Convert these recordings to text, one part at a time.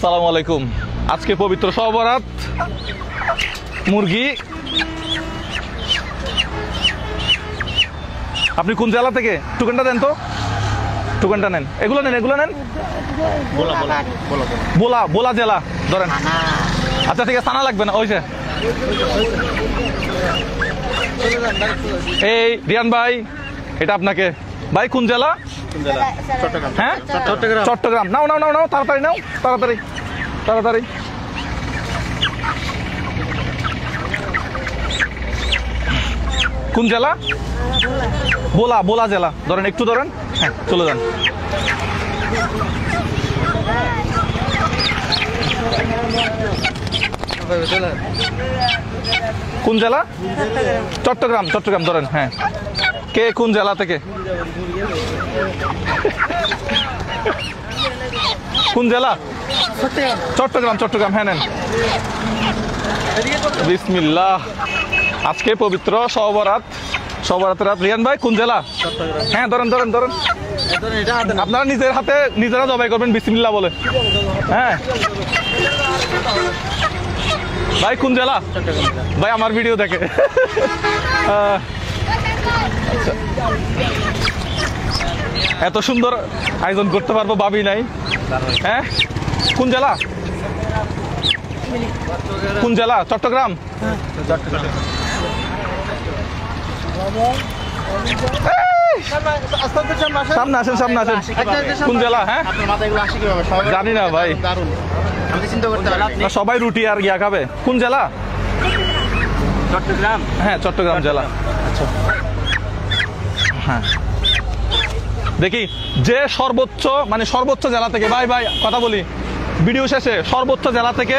আসসালামু আলাইকুম। আজকে পবিত্র শবে বরাত। মুরগি আপনি কোন জেলা থেকে? টুকেনটা দেন তো, টুকেনটা নেন। এগুলো নেন, এগুলো নেন। বোলা বোলা জেলা ধরেন। আচ্ছা ঠিক আছে, থানা লাগবে না। ওই যে এই রিয়ান ভাই, এটা আপনাকে। ভাই কোন জেলা? হ্যাঁ চট্টগ্রাম। নাও নাও নাও নাও, তাড়াতাড়ি নাও, তাড়াতাড়ি তাড়াতাড়ি। কোন জেলা? বোলা বোলা জেলা ধরেন, একটু ধরেন। হ্যাঁ চলে যান। কোন জেলা? চট্টগ্রাম। চট্টগ্রাম ধরেন। হ্যাঁ কে কোন জেলা থেকে? কোন জেলা? চট্টগ্রাম। চট্টগ্রাম হ্যাঁ নেন। বিসমিল্লাহ। আজকে পবিত্র শবে বরাত, শবে বরাতের রাত। রিয়ান ভাই কোন জেলা? হ্যাঁ ধরেন ধরেন ধরেন। আপনারা নিজের হাতে নিজেরা জবাই করবেন বিসমিল্লাহ বলে। হ্যাঁ ভাই কোন জেলা? ভাই আমার ভিডিও দেখে। এত সুন্দর আয়োজন করতে পারবো ভাবি নাই। হ্যাঁ কোন জেলা? কোন জেলা? চট্টগ্রাম। সামনে আসেন, সামনে আসেন। কোন জেলা? হ্যাঁ জানি না ভাই, সবাই রুটি আর গিয়া খাবে। কোন জেলা? চট্টগ্রাম। হ্যাঁ চট্টগ্রাম জেলা। আচ্ছা হ্যাঁ দেখি যে সর্বোচ্চ মানে সর্বোচ্চ জেলা থেকে, ভাই ভাই কথা বলি ভিডিও শেষে, সর্বোচ্চ জেলা থেকে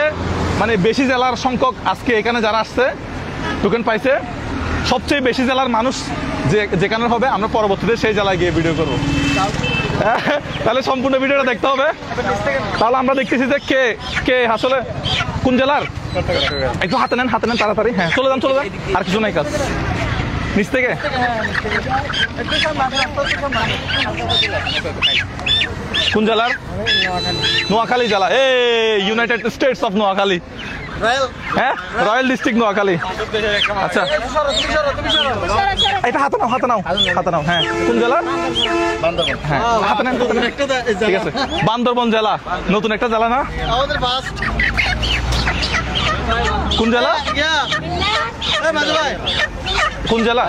মানে বেশি জেলার সংখ্যক আজকে এখানে যারা আসছে টোকেন পাইছে, সবচেয়ে বেশি জেলার মানুষ যেখানে হবে আমরা পরবর্তীতে সেই জেলায় গিয়ে ভিডিও করবো। তাহলে সম্পূর্ণ ভিডিওটা দেখতে হবে। তাহলে আমরা দেখতেছি যে কে কে আসলে কোন জেলার। একটু হাতে নেন, হাতে নেন তাড়াতাড়ি। হ্যাঁ চলে যান, চলে যান, আর কিছু নাই কাজ। নিচ থেকে কোন জেলার? নোয়াখালী জেলা। এই ইউনাইটেড স্টেটস অফ নোয়াখালী। হ্যাঁ রয়্যাল ডিস্ট্রিক্ট নোয়াখালী। আচ্ছা এটা হাতে নাও, হাতে নাও, হাতে নাও। হ্যাঁ কোন জেলা? হ্যাঁ হাতে নেন। ঠিক আছে বান্দরবন জেলা, নতুন একটা জেলা না? কোন জেলা? কোন জেলা?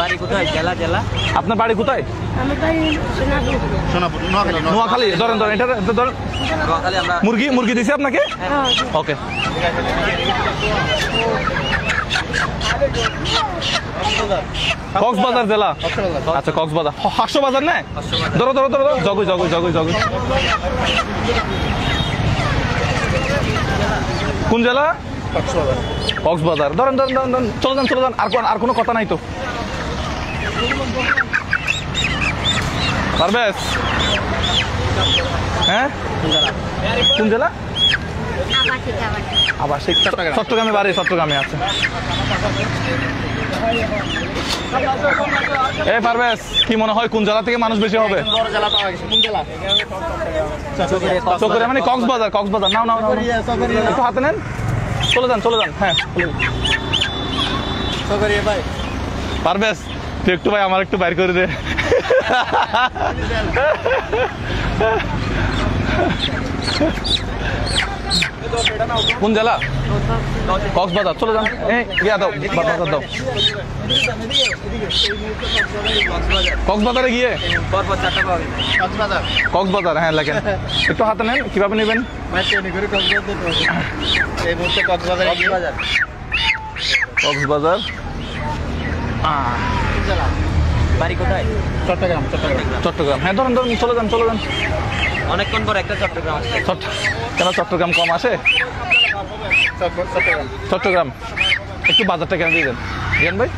বাড়ি কোথায়? জেলা জেলা। আপনার বাড়ি কোথায়? নোয়াখালী। ধরেন ধরেন, এটা ধরেন। মুরগি মুরগি দিছি আপনাকে। ওকে কক্সবাজার জেলা। আচ্ছা কক্সবাজার। হাস্যবাজার না? ধরো ধরো ধরো, জগই জগই জগই জগই। কোন জেলা? কক্সবাজার। ধরেন ধরেন ধরেন ধরেন, চলে যান চলে যান। আর কোনো কথা নাই তো? পারবেশ। হ্যাঁ কোন জেলা? আবার সেই চট্টগ্রামে বাড়ি। চট্টগ্রামে আছে। এই পারবেশ কি মনে হয় কোন জেলা থেকে মানুষ বেশি হবে? চকরিয়া মানে কক্সবাজার। কক্সবাজার। নাও নাও নাও, একটু হাতে নেন। চলে যান চলে যান। হ্যাঁ পারবেশ তুই একটু ভাই আমার একটু বাইর করে দে। কোন জেলা? কক্সবাজার। চলে যান। ইয়া দাও, বাজার দাও। কক্সবাজারে গিয়ে কক্সবাজার। হ্যাঁ লেখেন, একটু হাতে নেন। কিভাবে নেবেন? কক্সবাজার। বাড়ি কোথায়? চট্টগ্রাম। চট্টগ্রাম। হ্যাঁ ধরুন ধরুন, চলে যান চলে যান। অনেকক্ষণ পর একটা চট্টগ্রাম আসছে। কেন চট্টগ্রাম কম আসে? চট্টগ্রাম একটু বাজারটা কেন দিয়ে দেন রিয়ান ভাই।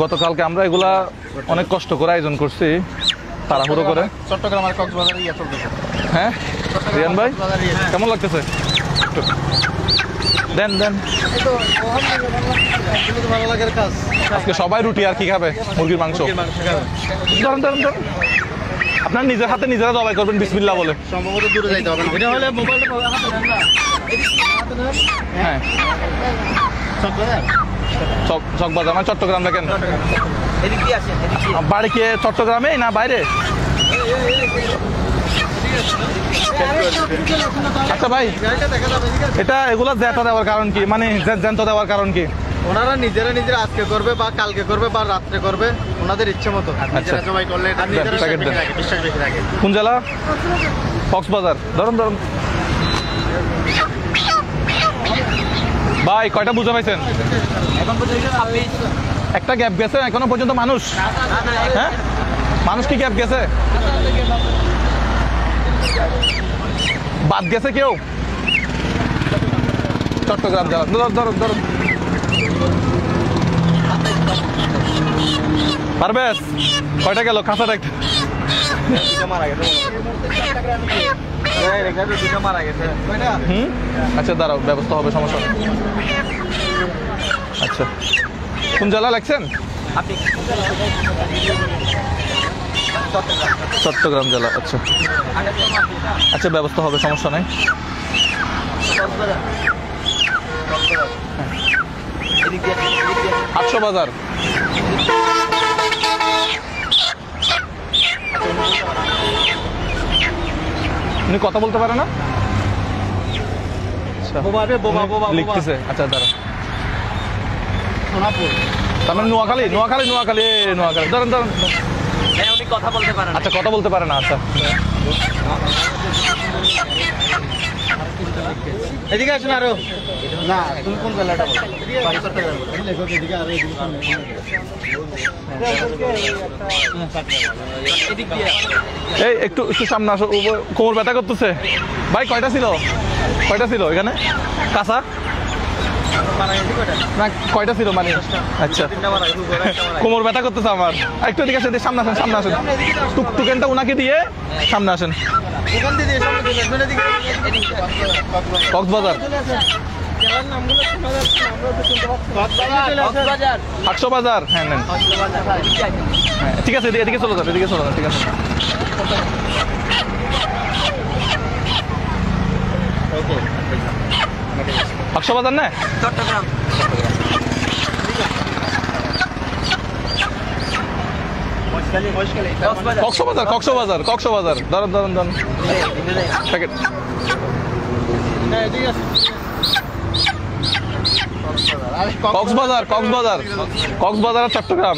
গতকালকে আমরা এগুলা অনেক কষ্ট করে আয়োজন করছি, তাড়াহুড়ো করে। চট্টগ্রাম আর কক্সবাজার চলতেছে। হ্যাঁ রিয়ান ভাই কেমন লাগতেছে? দেন দেন। ভালো লাগার কাজ। আজকে সবাই রুটি আর কি খাবে? মুরগির মাংস। ধরুন ধরুন ধরুন। আপনার নিজের হাতে নিজেরা জবাই করবেন বিসমিল্লাহ বলে। সম্ভবত দূরে যাইতে হবে না। এটা হলে মোবাইলটা হাতে নেন না। হ্যাঁ চকবাজার মানে চট্টগ্রাম দেখেন। এদিক দিয়ে আসেন, এদিক দিয়ে। বাড়ি কি চট্টগ্রামে না বাইরে? আচ্ছা ভাই, গাড়িটা দেখা যাবে, ঠিক আছে? এটা এগুলা জ্যাঠা দেওয়ার কারণ কি? মানে জ্যান্ত দেওয়ার কারণ কি? ওনারা নিজেরা আজকে করবে বা কালকে করবে বা রাত্রে করবে, ওনাদের ইচ্ছে মতো। নিজেরা জবাই করলে এটা নিজেরা প্যাকেট দেন। বিশ্বাস বেশি রাখে। কোন জেলা? কক্সবাজার। ধরুন ধরুন ভাই, কয়টা বুঝা পাইছেন? এখন পর্যন্ত 26। একটা গ্যাপ গেছে এখনো পর্যন্ত মানুষ? হ্যাঁ, মানুষ কি গ্যাপ গেছে? বাদ গেছে কেউ? চট্টগ্রাম জেলা। ধরুন ধরুন। পারবেশ কয়টা গেল? কাঁচাটা একটা। মারা গেছে। দুটো মারা গেছে। হুম, আচ্ছা দাঁড়াও, ব্যবস্থা হবে, সমস্যা নেই। আচ্ছা, কোন জেলা লাগছেন? আপনি চট্টগ্রাম জেলা। আচ্ছা আচ্ছা, ব্যবস্থা হবে, সমস্যা নেই। এদিক দিয়ে আসেন, এদিক দিয়ে আসেন। 800 বাজার। উনি কথা বলতে পারে না? আচ্ছা, বোবা রে, বোবা, বোবা, বোবা। লিখতেছে। আচ্ছা দাঁড়া, সোনাপুর। তার মানে নোয়াখালী। ধরেন ধরেন। হ্যাঁ, উনি কথা বলতে পারেন না। আচ্ছা, কথা বলতে পারে না। আচ্ছা এদিকে আসুন আরো। না, তুমি কোন জেলাটা বলো? বাড়ি চট্টগ্রাম। লেখক এদিকে আরো এদিকে সামনে। এদিক দিয়ে। এই একটু একটু সামনে আসো। কোমর ব্যথা করতেছে ভাই। কয়টা ছিল এখানে কাঁচা? না, কয়টা ছিল মানে? আচ্ছা, কোমর ব্যথা করতেছে আমার। একটু এদিকে আসেন, সামনে আসেন। টুকটুকেনটা ওনাকে দিয়ে সামনে আসেন। ওখান দিয়ে দিয়ে সামনে চলে আসুন, এদিকে। কক্সবাজার। জেলার নামগুলো শোনা যাচ্ছে না, আমরা তো শুনতে পাচ্ছি না। কক্সবাজার। 800 বাজার। হ্যাঁ নেন। এদিক দিয়ে আসেন। হ্যাঁ, ঠিক আছে, এদিকে চলে যান, ঠিক আছে। ওকে। 800 বাজার না? চট্টগ্রাম। কক্সবাজার। কক্সবাজার। ধরুন। প্যাকেট। হ্যাঁ, এদিকে আসুন। আরে কক্সবাজার আর চট্টগ্রাম।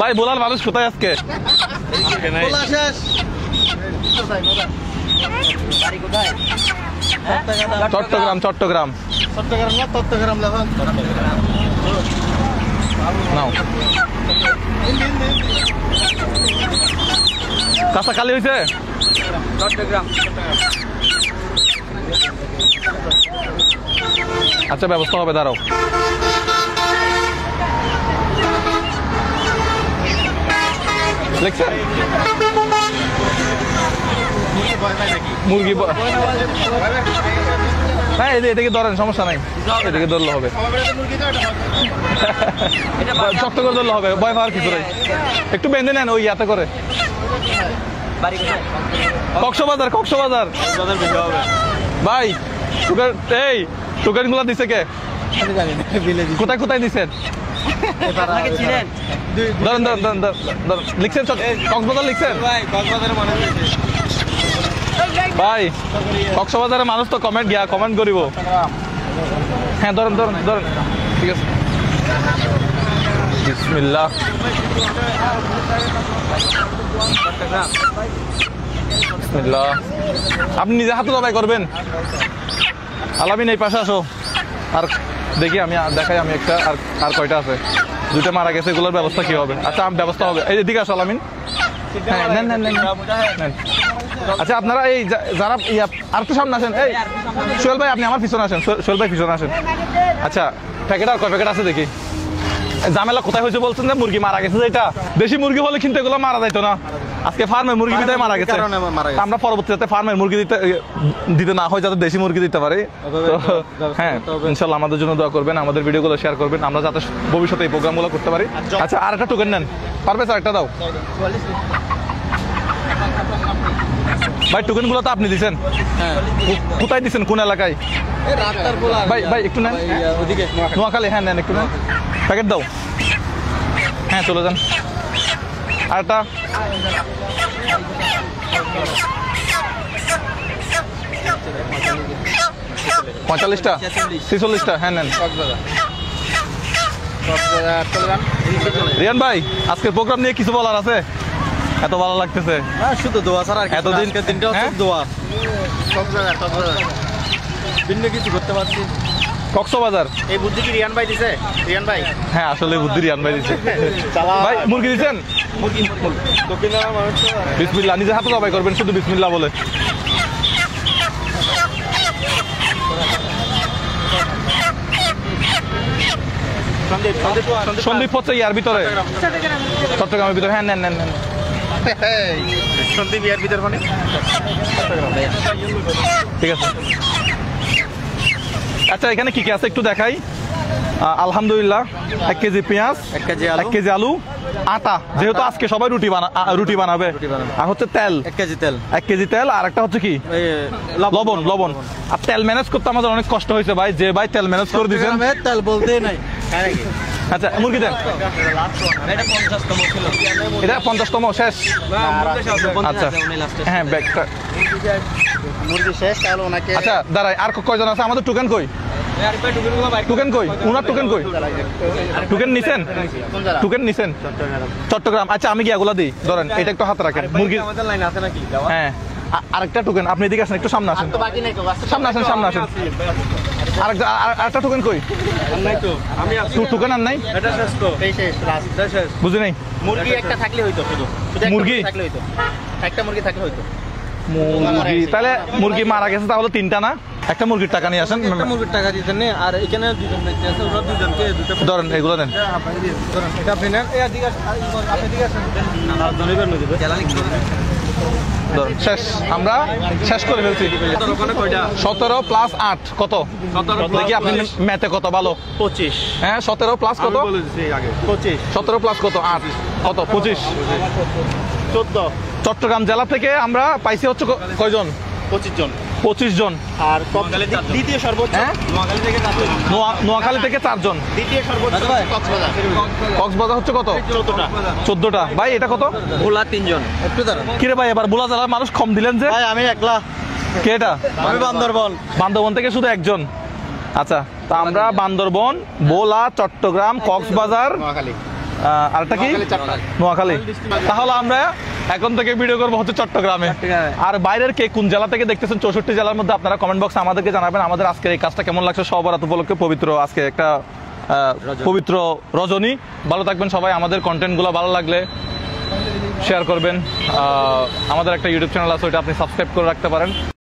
ভাই, বলার মানুষ কোথায় আজকে? বলা শেষ। কোথায়? বাড়ি কোথায়? হ্যাঁ? চট্টগ্রাম। চট্টগ্রাম না, চট্টগ্রাম লেখন। নাও, কাঁচা খালি হয়েছে? চট্টগ্রাম। আচ্ছা, ব্যবস্থা হবে, দাঁড়াও। দেখছেন মুরগি? হ্যাঁ, এদিকে ধরেন, সমস্যা নাই। এদিকে ধরলে হবে, শক্ত করে ধরলে হবে, ভয় পাওয়ার কিছু নেই। একটু বেঁধে নেন ওই ইয়াতে করে। বাড়ি কোথায়? কক্সবাজার। ভাই, টোকেন গুলা দিছে কে? কোথায় দিচ্ছেন? আপনাকে চিনেন? ধরেন। লিখছেন কক্সবাজার লিখছেন? ভাই, কক্সবাজারের মানুষ তো কমেন্ট করিব। হ্যাঁ, ধরেন। ঠিক আছে, বিসমিল্লাহ। চট্টগ্রাম। বিসমিল্লাহ। আপনি নিজে হাতে জবাই করবেন? আলামিন, এই পাশে আসো। আর দেখি, দেখাই আমি একটা। আর কয়টা আছে? 2টা মারা গেছে, এগুলোর ব্যবস্থা কি হবে? আচ্ছা, ব্যবস্থা হবে। এই দিকে আসো আলামিন। হ্যাঁ, নেন। আচ্ছা, আপনারা এই যারা আর একটু সামনে আসেন। এই সোহেল ভাই, আপনি আমার পিছনে আসেন। সোহেল ভাই পিছনে আসেন। আচ্ছা, প্যাকেট আর কয় প্যাকেট আছে দেখি? ঝামেলা কোথায় হয়েছে বলছেন যে মুরগি মারা গেছে, এটা দেশি মুরগি হলে কিন্তু এগুলো মারা যাইতো না, আজকে ফার্মের মুরগি বিধায় মারা গেছে। কারণে মারা গেছে। আমরা পরবর্তীতে ফার্মের মুরগি দিতে না হয় যাতে দেশি মুরগি দিতে পারে। তো হ্যাঁ ইনশাল্লাহ আমাদের জন্য দোয়া করবেন, আমাদের ভিডিওগুলো শেয়ার করবেন, আমরা যাতে ভবিষ্যতে এই প্রোগ্রামগুলো করতে পারি। আচ্ছা আর একটা টোকেন নেন, পারবে স্যার একটা দাও ভাই। টোকেন গুলো তো আপনি দিচ্ছেন, কোথায় দিচ্ছেন, কোন এলাকায় ভাই? ভাই একটু নেন, নোয়াখালী, হ্যাঁ নেন একটু নেন, প্যাকেট দাও, হ্যাঁ চলে যান। আর একটা পঁয়তাল্লিশটা 46টা, হ্যাঁ নেন। রিয়ান ভাই আজকের প্রোগ্রাম নিয়ে কিছু বলার আছে? এত ভালো লাগতেছে, শুধু দোয়া ছাড়া আর এতদিন দিনটা হচ্ছে হ্যাঁ? দোয়া। ভিন্ন কিছু করতে পারছি। কক্সবাজার, এই বুদ্ধি কি রিয়ান ভাই দিছে? রিয়ান ভাই হ্যাঁ আসলে বুদ্ধি রিয়ান ভাই দিচ্ছে। ভাই মুরগি দিচ্ছেন? বিসমিল্লাহ, নিজের হাতে জবাই করবেন শুধু বিসমিল্লাহ বলে। সন্দীপ হচ্ছে ইয়ার ভিতরে, চট্টগ্রামের ভিতরে, হ্যাঁ নেন নেন নেন। সন্দীপ ইয়ার ভিতর মানে ঠিক আছে। আচ্ছা এখানে কি কি আছে একটু দেখাই। আলহামদুলিল্লাহ 1 কেজি পেঁয়াজ, 1 কেজি আলু, আটা, যেহেতু আজকে সবাই রুটি বানাবে, আর হচ্ছে তেল 1 কেজি তেল, 1 কেজি তেল, আর একটা হচ্ছে কি লবণ। আর তেল ম্যানেজ করতে আমাদের অনেক কষ্ট হয়েছে ভাই, যে ভাই তেল ম্যানেজ করে দিয়েছেন। তেল বলতেই নাই। আচ্ছা মুরগি দেন, এটা 50তম শেষ। আচ্ছা হ্যাঁ ব্যাগটা মুরগি শেষ, তাহলে ওনাকে আচ্ছা দাঁড়াই, আর কয়জন আছে আমাদের? টোকেন কই? টোকেন কই? উনার টোকেন কই? টোকেন নিছেন? টোকেন নিছেন? চট্টগ্রাম। আচ্ছা আমি কি এগুলা দিই, ধরেন এটা একটু হাতে রাখেন। মুরগি আমাদের লাইন আছে নাকি? হ্যাঁ আরেকটা টোকেন, আপনি এদিকে আসেন, একটু সামনে আসেন, তো বাকি নাই তো, সামনে আসেন, সামনে আসেন। আরেকটা টোকেন কই? নাই তো, আমি আছি। টোকেন আর নাই? এটা শেষ তো, এই শেষ, লাস্ট শেষ। বুঝি নাই। মুরগি একটা থাকলে হইতো, শুধু একটা মুরগি থাকলে হইতো, একটা মুরগি থাকলে হইতো। মুরগি তাহলে মুরগি মারা গেছে, তাহলে 3টা না? একটা মুরগির টাকা নিয়ে আসেন, একটা মুরগির টাকা দিতেন না, আর এখানে দুজন ব্যক্তি আছে, ওরা দুজনকে দুটো ধরেন এগুলো দেন। ধরেন এটা আপনি নেন, এই দিকে আপনি দিকে আসেন, না ধরিবেন না দিবে জ্বালানি ধরেন শেষ, আমরা শেষ করে ফেলছি। 17 প্লাস 8 কত? দেখি আপনি ম্যাথে কত ভালো। 25। হ্যাঁ 17 প্লাস কত? 25। 17 প্লাস কত? 8 কত? 25। 14। চট্টগ্রাম জেলা থেকে আমরা পাইছি হচ্ছে কয়জন? 25 জন। 25 জন। আর দ্বিতীয় সর্বোচ্চ নোয়াখালী থেকে 4 জন। নোয়াখালী থেকে 4 জন। দ্বিতীয় সর্বোচ্চ কক্সবাজার। কক্সবাজার হচ্ছে কত? 14টা। 14টা। ভাই এটা কত? ভোলা 3 জন। একটু দাঁড়ান কিরে ভাই এবার ভোলা জেলার মানুষ কম দিলেন যে? ভাই, আমি একলা। কে এটা? আমি বান্দরবন। বান্দরবন থেকে শুধু একজন। আচ্ছা তা আমরা বান্দরবন, ভোলা, চট্টগ্রাম, কক্সবাজার, নোয়াখালী। আরেকটা কি? নোয়াখালী। তাহলে আমরা এখন থেকে ভিডিও করবো হচ্ছে চট্টগ্রামে। আর বাইরের কে কোন জেলা থেকে দেখতেছেন 64 জেলার মধ্যে আপনারা কমেন্ট বক্সে আমাদেরকে জানাবেন। আমাদের আজকে এই কাজটা কেমন লাগছে, সবার উপলক্ষে পবিত্র আজকে একটা পবিত্র রজনী। ভালো থাকবেন সবাই। আমাদের কন্টেন্টগুলো ভালো লাগলে শেয়ার করবেন। আমাদের একটা ইউটিউব চ্যানেল আছে, ওইটা আপনি সাবস্ক্রাইব করে রাখতে পারেন।